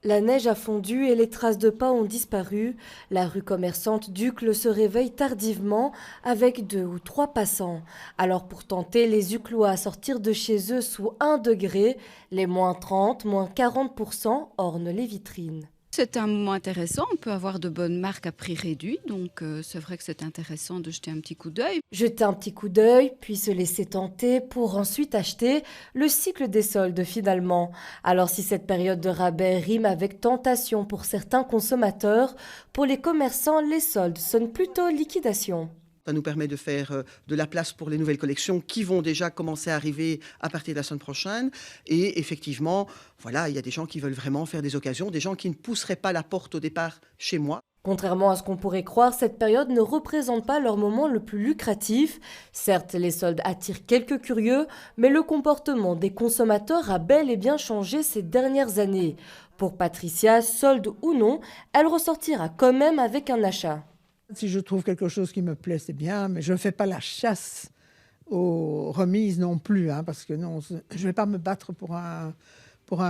La neige a fondu et les traces de pas ont disparu. La rue commerçante d'Uccle se réveille tardivement avec 2 ou 3 passants. Alors pour tenter les Uclois à sortir de chez eux sous 1 degré, les -30, -40% ornent les vitrines. C'est un moment intéressant, on peut avoir de bonnes marques à prix réduit, donc c'est vrai que c'est intéressant de jeter un petit coup d'œil. Jeter un petit coup d'œil, puis se laisser tenter pour ensuite acheter, le cycle des soldes finalement. Alors si cette période de rabais rime avec tentation pour certains consommateurs, pour les commerçants, les soldes sonnent plutôt liquidation. Ça nous permet de faire de la place pour les nouvelles collections qui vont déjà commencer à arriver à partir de la semaine prochaine. Et effectivement, voilà, il y a des gens qui veulent vraiment faire des occasions, des gens qui ne pousseraient pas la porte au départ chez moi. Contrairement à ce qu'on pourrait croire, cette période ne représente pas leur moment le plus lucratif. Certes, les soldes attirent quelques curieux, mais le comportement des consommateurs a bel et bien changé ces dernières années. Pour Patricia, solde ou non, elle ressortira quand même avec un achat. Si je trouve quelque chose qui me plaît, c'est bien, mais je ne fais pas la chasse aux remises non plus, hein, parce que non, je ne vais pas me battre pour un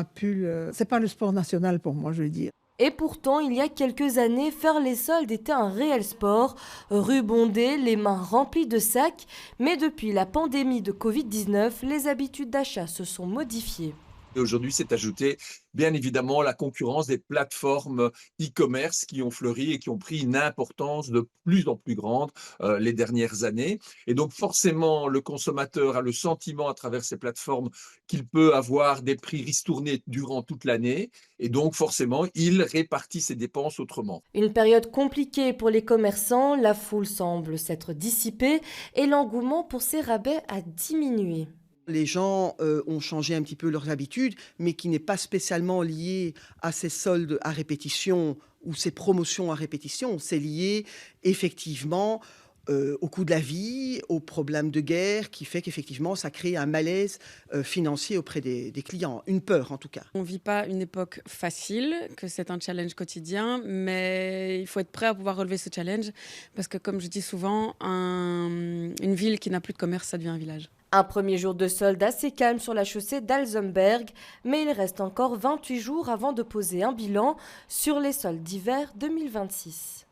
pull. C'est pas le sport national pour moi, je veux dire. Et pourtant, il y a quelques années, faire les soldes était un réel sport. Rue bondée, les mains remplies de sacs. Mais depuis la pandémie de Covid-19, les habitudes d'achat se sont modifiées. Et aujourd'hui, s'est ajouté bien évidemment la concurrence des plateformes e-commerce qui ont fleuri et qui ont pris une importance de plus en plus grande les dernières années. Et donc forcément, le consommateur a le sentiment à travers ces plateformes qu'il peut avoir des prix ristournés durant toute l'année. Et donc forcément, il répartit ses dépenses autrement. Une période compliquée pour les commerçants, la foule semble s'être dissipée et l'engouement pour ces rabais a diminué. Les gens ont changé un petit peu leurs habitudes, mais qui n'est pas spécialement lié à ces soldes à répétition ou ces promotions à répétition. C'est lié effectivement au coût de la vie, aux problèmes de guerre, qui fait qu'effectivement, ça crée un malaise financier auprès des clients, une peur en tout cas. On ne vit pas une époque facile, que c'est un challenge quotidien, mais il faut être prêt à pouvoir relever ce challenge, parce que comme je dis souvent, une ville qui n'a plus de commerce, ça devient un village. Un premier jour de solde assez calme sur la chaussée d'Alzenberg, mais il reste encore 28 jours avant de poser un bilan sur les soldes d'hiver 2026.